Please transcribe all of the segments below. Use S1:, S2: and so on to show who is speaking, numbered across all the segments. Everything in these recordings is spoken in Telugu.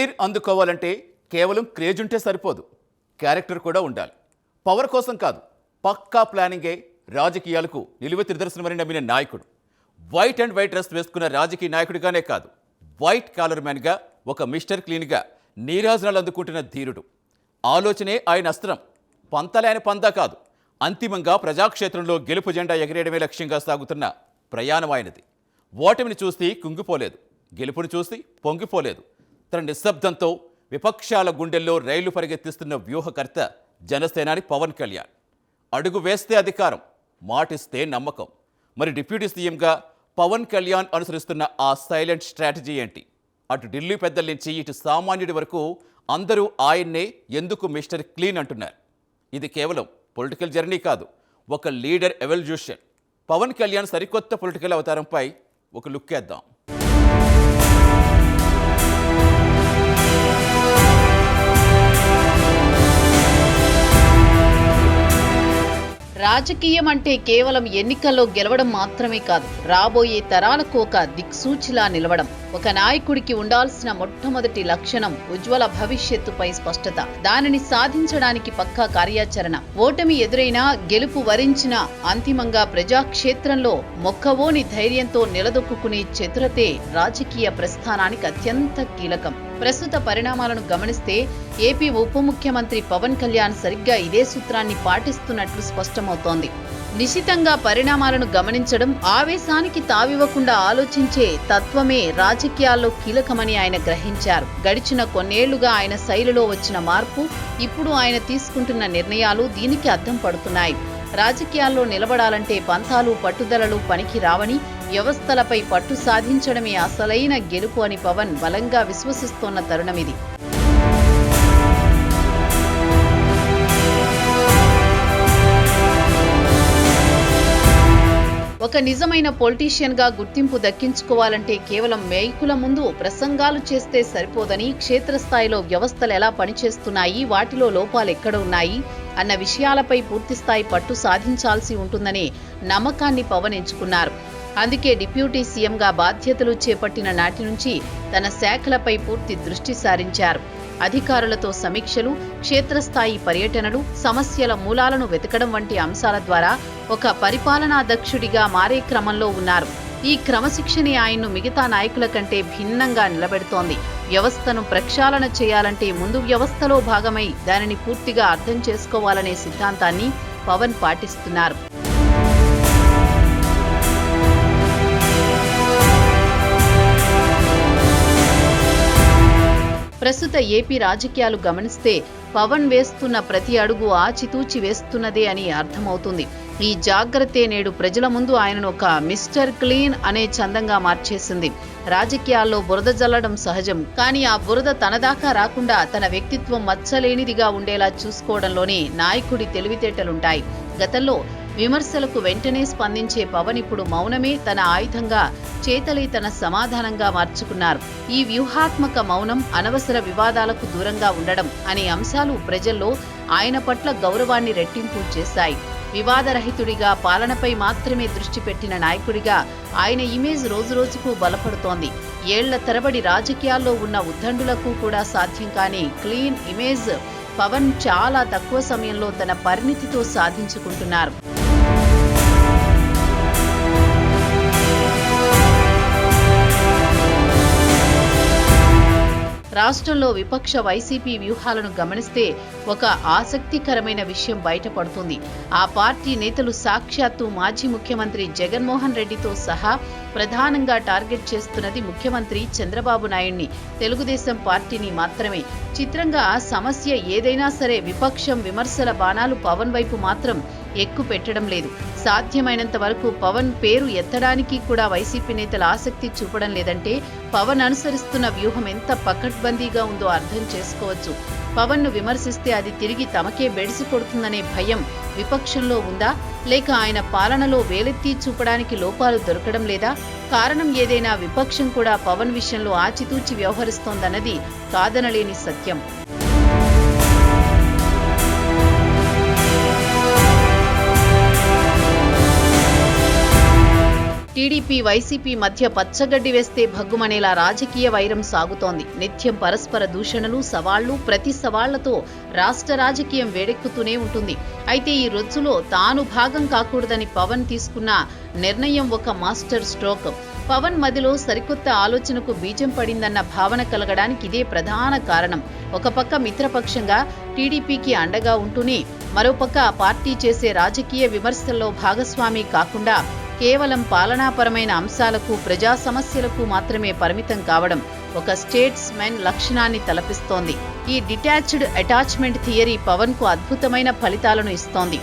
S1: కెరీర్ అందుకోవాలంటే కేవలం క్రేజ్ ఉంటే సరిపోదు, క్యారెక్టర్ కూడా ఉండాలి. పవర్ కోసం కాదు, పక్కా ప్లానింగే రాజకీయాలకు నిలువెత్తు నిదర్శనమని నమ్మిన నాయకుడు. వైట్ అండ్ వైట్ డ్రెస్ వేసుకున్న రాజకీయ నాయకుడిగానే కాదు, వైట్ కాలర్ మ్యాన్గా, ఒక మిస్టర్ క్లీన్గా నీరాజనాలు అందుకుంటున్న ధీరుడు. ఆలోచనే ఆయన అస్త్రం, పంతలైన పందా కాదు. అంతిమంగా ప్రజాక్షేత్రంలో గెలుపు జెండా ఎగరేయడమే లక్ష్యంగా సాగుతున్న ప్రయాణం ఆయనది. ఓటమిని చూసి కుంగిపోలేదు, గెలుపుని చూసి పొంగిపోలేదు. తన నిశ్శబ్దంతో విపక్షాల గుండెల్లో రైళ్లు పరిగెత్తిస్తున్న వ్యూహకర్త జనసేనాని పవన్ కళ్యాణ్. అడుగు వేస్తే అధికారం, మాటిస్తే నమ్మకం. మరి డిప్యూటీ సీఎంగా పవన్ కళ్యాణ్ అనుసరిస్తున్న ఆ సైలెంట్ స్ట్రాటజీ ఏంటి? అటు ఢిల్లీ పెద్దల నుంచి ఇటు సామాన్యుడి వరకు అందరూ ఆయన్నే ఎందుకు మిస్టర్ క్లీన్ అంటున్నారు. ఇది కేవలం పొలిటికల్ జర్నీ కాదు, ఒక లీడర్ ఎవల్యూషన్. పవన్ కళ్యాణ్ సరికొత్త పొలిటికల్ అవతారంపై ఒక లుక్ వేద్దాం.
S2: రాజకీయం అంటే కేవలం ఎన్నికల్లో గెలవడం మాత్రమే కాదు, రాబోయే తరాలకు ఒక దిక్సూచిలా నిలవడం. ఒక నాయకుడికి ఉండాల్సిన మొట్టమొదటి లక్షణం ఉజ్వల భవిష్యత్తుపై స్పష్టత. దానిని సాధించడానికి పక్కా కార్యాచరణ. ఓటమి ఎదురైనా, గెలుపు వరించిన అంతిమంగా ప్రజాక్షేత్రంలో మొక్కవోని ధైర్యంతో నిలదొక్కునే చతురతే రాజకీయ ప్రస్థానానికి అత్యంత కీలకం. ప్రస్తుత పరిణామాలను గమనిస్తే ఏపీ ఉప ముఖ్యమంత్రి పవన్ కళ్యాణ్ సరిగ్గా ఇదే సూత్రాన్ని పాటిస్తున్నట్లు స్పష్టమవుతోంది. నిశితంగా పరిణామాలను గమనించడం, ఆవేశానికి తావివ్వకుండా ఆలోచించే తత్వమే రాజకీయాల్లో కీలకమని ఆయన గ్రహించారు. గడిచిన కొన్నేళ్లుగా ఆయన శైలిలో వచ్చిన మార్పు, ఇప్పుడు ఆయన తీసుకుంటున్న నిర్ణయాలు దీనికి అద్దం పడుతున్నాయి. రాజకీయాల్లో నిలబడాలంటే పంతాలు, పట్టుదలలు పనికి రావని, వ్యవస్థలపై పట్టు సాధించడమే అసలైన గెలుపు అని పవన్ బలంగా విశ్వసిస్తోన్న తరుణమిది. ఒక నిజమైన పొలిటీషియన్గా గుర్తింపు దక్కించుకోవాలంటే కేవలం మేకుల ముందు ప్రసంగాలు చేస్తే సరిపోదని, క్షేత్రస్థాయిలో వ్యవస్థలు ఎలా పనిచేస్తున్నాయి, వాటిలో లోపాలు ఎక్కడ ఉన్నాయి అన్న విషయాలపై పూర్తిస్థాయి పట్టు సాధించాల్సి ఉంటుందనే నమ్మకాన్ని పవన్ ఎంచుకున్నారు. అందుకే డిప్యూటీ సీఎంగా బాధ్యతలు చేపట్టిన నాటి నుంచి తన శాఖలపై పూర్తి దృష్టి సారించారు. అధికారులతో సమీక్షలు, క్షేత్రస్థాయి పర్యటనలు, సమస్యల మూలాలను వెతకడం వంటి అంశాల ద్వారా ఒక పరిపాలనా దక్షుడిగా మారే క్రమంలో ఉన్నారు. ఈ క్రమశిక్షణే ఆయన్ను మిగతా నాయకుల కంటే భిన్నంగా నిలబెడుతోంది. వ్యవస్థను ప్రక్షాళన చేయాలంటే ముందు వ్యవస్థలో భాగమై దానిని పూర్తిగా అర్థం చేసుకోవాలనే సిద్ధాంతాన్ని పవన్ పాటిస్తున్నారు. ప్రస్తుత ఏపీ రాజకీయాలు గమనిస్తే పవన్ వేస్తున్న ప్రతి అడుగు ఆచితూచి వేస్తున్నదే అని అర్థమవుతుంది. ఈ జాగ్రత్తే నేడు ప్రజల ముందు ఆయనను ఒక మిస్టర్ క్లీన్ అనే చందంగా మార్చేసింది. రాజకీయాల్లో బురద జల్లడం సహజం, కానీ ఆ బురద తన దాకా రాకుండా తన వ్యక్తిత్వం మచ్చలేనిదిగా ఉండేలా చూసుకోవడంలోనే నాయకుడి తెలివితేటలుంటాయి. గతంలో విమర్శలకు వెంటనే స్పందించే పవన్ ఇప్పుడు మౌనమే తన ఆయుధంగా, చేతలే తన సమాధానంగా మార్చుకున్నారు. ఈ వ్యూహాత్మక మౌనం, అనవసర వివాదాలకు దూరంగా ఉండడం అనే అంశాలు ప్రజల్లో ఆయన పట్ల గౌరవాన్ని రెట్టింపు చేశాయి. వివాదరహితుడిగా, పాలనపై మాత్రమే దృష్టి పెట్టిన నాయకుడిగా ఆయన ఇమేజ్ రోజురోజుకు బలపడుతోంది. ఏళ్ల తరబడి రాజకీయాల్లో ఉన్న ఉద్దండులకు కూడా సాధ్యం కాని క్లీన్ ఇమేజ్ పవన్ చాలా తక్కువ సమయంలో తన పరిణితితో సాధించుకుంటున్నారు. రాష్ట్రంలో విపక్ష వైసీపీ వ్యూహాలను గమనిస్తే ఒక ఆసక్తికరమైన విషయం బయటపడుతుంది. ఆ పార్టీ నేతలు సాక్షాత్తు మాజీ ముఖ్యమంత్రి జగన్మోహన్ రెడ్డితో సహా ప్రధానంగా టార్గెట్ చేస్తున్నది ముఖ్యమంత్రి చంద్రబాబు నాయుడిని, తెలుగుదేశం పార్టీని మాత్రమే. చిత్రంగా సమస్య ఏదైనా సరే విపక్షం విమర్శల బాణాలు పవన్ వైపు మాత్రం ఎక్కువ పెట్టడం లేదు. సాధ్యమైనంత వరకు పవన్ పేరు ఎత్తడానికి కూడా వైసీపీ నేతల ఆసక్తి చూపడం లేదంటే పవన్ అనుసరిస్తున్న వ్యూహం ఎంత పకడ్బందీగా ఉందో అర్థం చేసుకోవచ్చు. పవన్ను విమర్శిస్తే అది తిరిగి తమకే బెడిసి కొడుతుందనే భయం విపక్షంలో ఉందా, లేక ఆయన పాలనలో వేలెత్తి చూపడానికి లోపాలు దొరకడం లేదా? కారణం ఏదైనా విపక్షం కూడా పవన్ విషయంలో ఆచితూచి వ్యవహరిస్తోందన్నది కాదనలేని సత్యం. టీడీపీ టీడీపీ వైసీపీ మధ్య పచ్చగడ్డి వేస్తే భగ్గుమనేలా రాజకీయ వైరం సాగుతోంది. నిత్యం పరస్పర దూషణలు, సవాళ్లు, ప్రతి సవాళ్లతో రాష్ట్ర రాజకీయం వేడెక్కుతూనే ఉంటుంది. అయితే ఈ రొచ్చులో తాను భాగం కాకూడదని పవన్ తీసుకున్న నిర్ణయం ఒక మాస్టర్ స్ట్రోక్. పవన్ మదిలో సరికొత్త ఆలోచనకు బీజం పడిందన్న భావన కలగడానికి ఇదే ప్రధాన కారణం. ఒక పక్క మిత్రపక్షంగా టీడీపీకి అండగా ఉంటూనే మరోపక్క పార్టీ చేసే రాజకీయ విమర్శల్లో భాగస్వామి కాకుండా కేవలం పాలనాపరమైన అంశాలకు, ప్రజా సమస్యలకు మాత్రమే పరిమితం కావడం ఒక స్టేట్స్ మెన్ లక్షణాన్ని తలపిస్తోంది. ఈ డిటాచ్డ్ అటాచ్మెంట్ థియరీ పవన్ కు అద్భుతమైన ఫలితాలను ఇస్తోంది.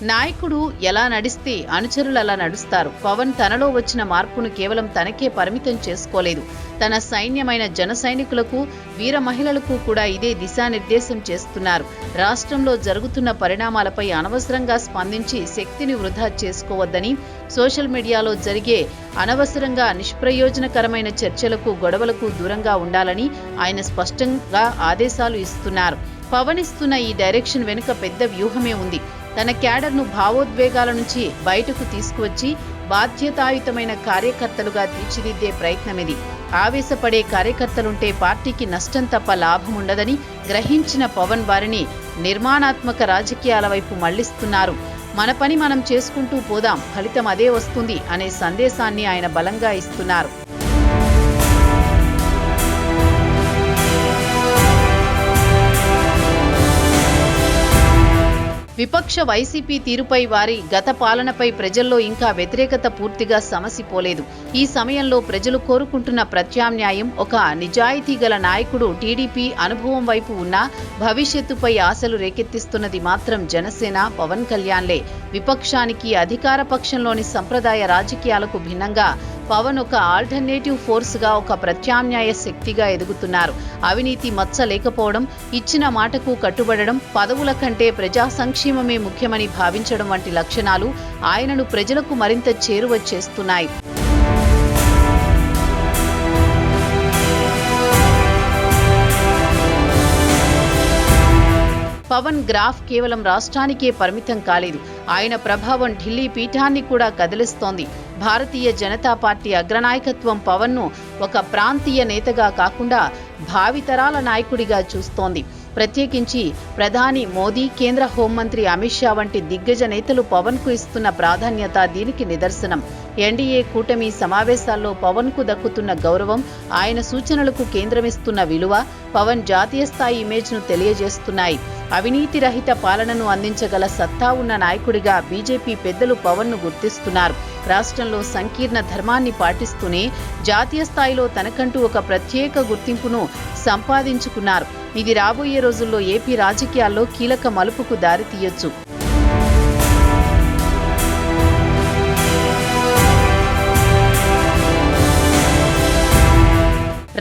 S2: నాయకుడు ఎలా నడిస్తే అనుచరులు అలా నడుస్తారు. పవన్ తనలో వచ్చిన మార్పును కేవలం తనకే పరిమితం చేసుకోలేదు. తన సైన్యమైన జన సైనికులకు, వీర మహిళలకు కూడా ఇదే దిశానిర్దేశం చేస్తున్నారు. రాష్ట్రంలో జరుగుతున్న పరిణామాలపై అనవసరంగా స్పందించి శక్తిని వృధా చేసుకోవద్దని, సోషల్ మీడియాలో జరిగే అనవసరంగా నిష్ప్రయోజనకరమైన చర్చలకు, గొడవలకు దూరంగా ఉండాలని ఆయన స్పష్టంగా ఆదేశాలు ఇస్తున్నారు. పవన్ ఇస్తున్న ఈ డైరెక్షన్ వెనుక పెద్ద వ్యూహమే ఉంది. తన క్యాడర్ను భావోద్వేగాల నుంచి బయటకు తీసుకువచ్చి బాధ్యతాయుతమైన కార్యకర్తలుగా తీర్చిదిద్దే ప్రయత్నమిది. ఆవేశపడే కార్యకర్తలుంటే పార్టీకి నష్టం తప్ప లాభం ఉండదని గ్రహించిన పవన్ వారిని నిర్మాణాత్మక రాజకీయాల వైపు మళ్లిస్తున్నారు. మన పని మనం చేసుకుంటూ పోదాం, ఫలితం అదే వస్తుంది అనే సందేశాన్ని ఆయన బలంగా ఇస్తున్నారు. విపక్ష వైసీపీ తీరుపై, వారి గత పాలనపై ప్రజల్లో ఇంకా వ్యతిరేకత పూర్తిగా సమసిపోలేదు. ఈ సమయంలో ప్రజలు కోరుకుంటున్న ప్రత్యామ్నాయం, ఒక నిజాయితీ గల నాయకుడు. టీడీపీ అనుభవం వైపు ఉన్న భవిష్యత్తుపై ఆశలు రేకెత్తిస్తున్నది మాత్రం జనసేన, పవన్ కళ్యాణ్లే. విపక్షానికి, అధికార పక్షంలోని సంప్రదాయ రాజకీయాలకు భిన్నంగా పవన్ ఒక ఆల్టర్నేటివ్ ఫోర్స్గా, ఒక ప్రత్యామ్నాయ శక్తిగా ఎదుగుతున్నారు. అవినీతి మచ్చ లేకపోవడం, ఇచ్చిన మాటకు కట్టుబడడం, పదవుల కంటే ప్రజా సంక్షేమమే ముఖ్యమని భావించడం వంటి లక్షణాలు ఆయనను ప్రజలకు మరింత చేరువ చేస్తున్నాయి. పవన్ గ్రాఫ్ కేవలం రాష్ట్రానికే పరిమితం కాలేదు. ఆయన ప్రభావం ఢిల్లీ పీఠాన్ని కూడా కదిలిస్తోంది. భారతీయ జనతా పార్టీ అగ్రనాయకత్వం పవన్ను ఒక ప్రాంతీయ నేతగా కాకుండా భావితరాల నాయకుడిగా చూస్తోంది. ప్రత్యేకించి ప్రధాని మోదీ, కేంద్ర హోంమంత్రి అమిత్ షా వంటి దిగ్గజ నేతలు పవన్కు ఇస్తున్న ప్రాధాన్యత దీనికి నిదర్శనం. ఎన్డీఏ కూటమి సమావేశాల్లో పవన్కు దక్కుతున్న గౌరవం, ఆయన సూచనలకు కేంద్రమిస్తున్న విలువ పవన్ జాతీయ స్థాయి ఇమేజ్ను తెలియజేస్తున్నాయి. అవినీతి రహిత పాలనను అందించగల సత్తా ఉన్న నాయకుడిగా బీజేపీ పెద్దలు పవన్ను గుర్తిస్తున్నారు. రాష్ట్రంలో సంకీర్ణ ధర్మాన్ని పాటిస్తూనే జాతీయ స్థాయిలో తనకంటూ ఒక ప్రత్యేక గుర్తింపును సంపాదించుకున్నారు. ఇది రాబోయే రోజుల్లో ఏపీ రాజకీయాల్లో కీలక మలుపుకు దారితీయొచ్చు.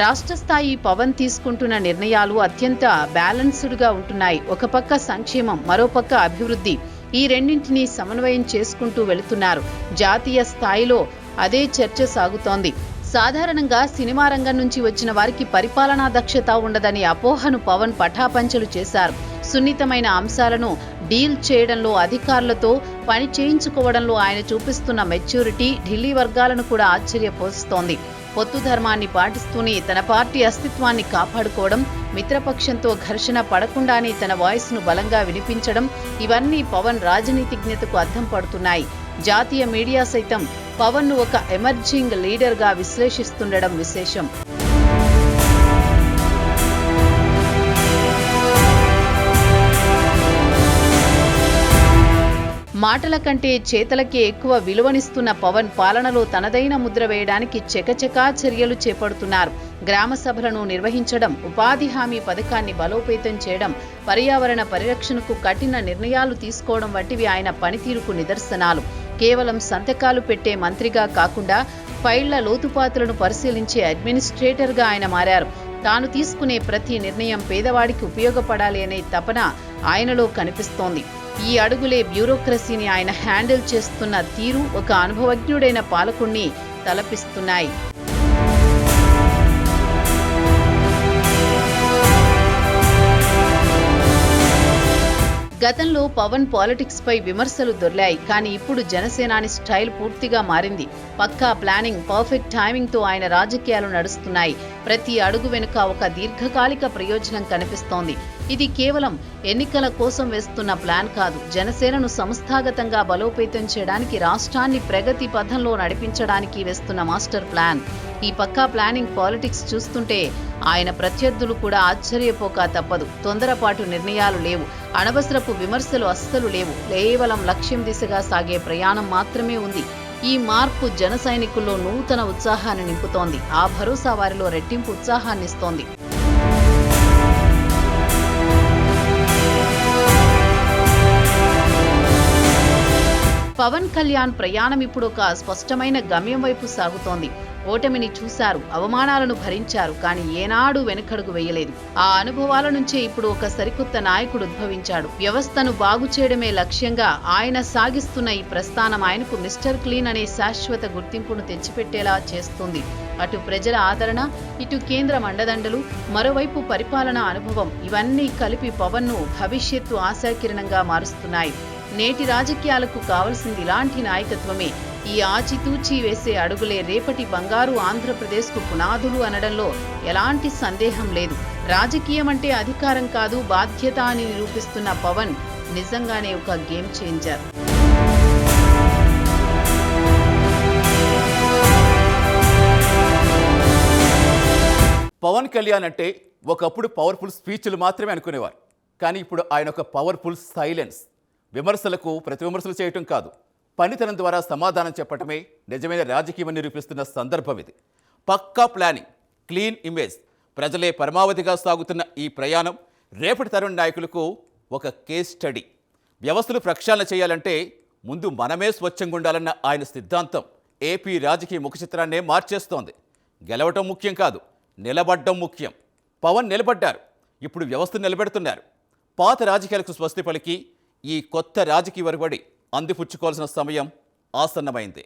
S2: రాష్ట్ర స్థాయి పవన్ తీసుకుంటున్న నిర్ణయాలు అత్యంత బ్యాలెన్స్డ్గా ఉంటున్నాయి. ఒక పక్క సంక్షేమం, మరోపక్క అభివృద్ధి, ఈ రెండింటినీ సమన్వయం చేసుకుంటూ వెళుతున్నారు. జాతీయ స్థాయిలో అదే చర్చ సాగుతోంది. సాధారణంగా సినిమా రంగం నుంచి వచ్చిన వారికి పరిపాలనా దక్షత ఉండదనే అపోహను పవన్ పటాపంచలు చేశారు. సున్నితమైన అంశాలను డీల్ చేయడంలో, అధికారులతో పని చేయించుకోవడంలో ఆయన చూపిస్తున్న మెచ్యూరిటీ ఢిల్లీ వర్గాలను కూడా ఆశ్చర్యపోస్తోంది. పొత్తు ధర్మాన్ని పాటిస్తూనే తన పార్టీ అస్తిత్వాన్ని కాపాడుకోవడం, మిత్రపక్షంతో ఘర్షణ పడకుండానే తన వాయిస్ను బలంగా వినిపించడం, ఇవన్నీ పవన్ రాజనీతిజ్ఞతకు అద్దం పడుతున్నాయి. జాతీయ మీడియా సైతం పవన్ను ఒక ఎమర్జింగ్ లీడర్గా విశ్లేషిస్తుండడం విశేషం. మాటల కంటే చేతలకే ఎక్కువ విలువనిస్తున్న పవన్ పాలనలో తనదైన ముద్ర వేయడానికి చకచకా చర్యలు చేపడుతున్నారు. గ్రామ సభలను నిర్వహించడం, ఉపాధి హామీ పథకాన్ని బలోపేతం చేయడం, పర్యావరణ పరిరక్షణకు కఠిన నిర్ణయాలు తీసుకోవడం వంటివి ఆయన పనితీరుకు నిదర్శనాలు. కేవలం సంతకాలు పెట్టే మంత్రిగా కాకుండా ఫైళ్ల లోతుపాతులను పరిశీలించే అడ్మినిస్ట్రేటర్గా ఆయన మారారు. తాను తీసుకునే ప్రతి నిర్ణయం పేదవాడికి ఉపయోగపడాలి అనే తపన ఆయనలో కనిపిస్తోంది. ఈ అడుగులే బ్యూరోక్రసీని ఆయన హ్యాండిల్ చేస్తున్న తీరు ఒక అనుభవజ్ఞుడైన పాలకుణ్ణి తలపిస్తున్నాయి. గతంలో పవన్ పాలిటిక్స్ పై విమర్శలు దొర్లాయి. కానీ ఇప్పుడు జనసేనాని స్టైల్ పూర్తిగా మారింది. పక్కా ప్లానింగ్, పర్ఫెక్ట్ టైమింగ్ తో ఆయన రాజకీయాలు నడుస్తున్నాయి. ప్రతి అడుగు వెనుక ఒక దీర్ఘకాలిక ప్రయోజనం కనిపిస్తోంది. ఇది కేవలం ఎన్నికల కోసం వేస్తున్న ప్లాన్ కాదు. జనసేనను సంస్థాగతంగా బలోపేతం చేయడానికి, రాష్ట్రాన్ని ప్రగతి పథంలో నడిపించడానికి వేస్తున్న మాస్టర్ ప్లాన్. ఈ పక్కా ప్లానింగ్ పాలిటిక్స్ చూస్తుంటే ఆయన ప్రత్యర్థులు కూడా ఆశ్చర్యపోక తప్పదు. తొందరపాటు నిర్ణయాలు లేవు, అనవసరపు విమర్శలు అస్సలు లేవు. కేవలం లక్ష్యం దిశగా సాగే ప్రయాణం మాత్రమే ఉంది. ఈ మార్పు జన సైనికుల్లో నూతన ఉత్సాహాన్ని నింపుతోంది. ఆ భరోసా వారిలో రెట్టింపు ఉత్సాహాన్నిస్తోంది. పవన్ కళ్యాణ్ ప్రయాణం ఇప్పుడు ఒక స్పష్టమైన గమ్యం వైపు సాగుతోంది. ఓటమిని చూశారు, అవమానాలను భరించారు, కానీ ఏనాడు వెనుకడుగు వేయలేదు. ఆ అనుభవాల నుంచే ఇప్పుడు ఒక సరికొత్త నాయకుడు ఉద్భవించాడు. వ్యవస్థను బాగు చేయడమే లక్ష్యంగా ఆయన సాగిస్తున్న ఈ ప్రస్థానం ఆయనకు మిస్టర్ క్లీన్ అనే శాశ్వత గుర్తింపును తెచ్చిపెట్టేలా చేస్తుంది. అటు ప్రజల ఆదరణ, ఇటు కేంద్ర అండదండలు, మరోవైపు పరిపాలనా అనుభవం, ఇవన్నీ కలిపి పవన్ను భవిష్యత్తు ఆశాకిరణంగా మారుస్తున్నాయి. నేటి రాజకీయాలకు కావలసింది ఇలాంటి నాయకత్వమే. ఈ ఆచితూచి వేసే అడుగులే రేపటి బంగారు ఆంధ్రప్రదేశ్కు పునాదులు అనడంలో ఎలాంటి సందేహం లేదు. రాజకీయం అంటే అధికారం కాదు, బాధ్యత అని నిరూపిస్తున్న పవన్ నిజంగానే ఒక గేమ్ చేంజర్.
S1: పవన్ కళ్యాణ్ అంటే ఒకప్పుడు పవర్ఫుల్ స్పీచ్లు మాత్రమే అనుకునేవారు. కానీ ఇప్పుడు ఆయన ఒక పవర్ఫుల్ సైలెన్స్. విమర్శలకు ప్రతి విమర్శలు చేయటం కాదు, పనితనం ద్వారా సమాధానం చెప్పటమే నిజమైన రాజకీయం నిరూపిస్తున్న సందర్భం ఇది. పక్కా ప్లానింగ్, క్లీన్ ఇమేజ్, ప్రజలే పరమావధిగా సాగుతున్న ఈ ప్రయాణం రేపటి తరం నాయకులకు ఒక కేస్ స్టడీ. వ్యవస్థలు ప్రక్షాళన చేయాలంటే ముందు మనమే స్వచ్ఛంగా ఉండాలన్న ఆయన సిద్ధాంతం ఏపీ రాజకీయ ముఖచిత్రాన్నే మార్చేస్తోంది. గెలవటం ముఖ్యం కాదు, నిలబడ్డం ముఖ్యం. పవన్ నిలబడ్డారు, ఇప్పుడు వ్యవస్థను నిలబెడుతున్నారు. పాత రాజకీయాలకు స్వస్తి పలికి ఈ కొత్త రాజకీయ ఒరవడి అందిపుచ్చుకోవాల్సిన సమయం ఆసన్నమైంది.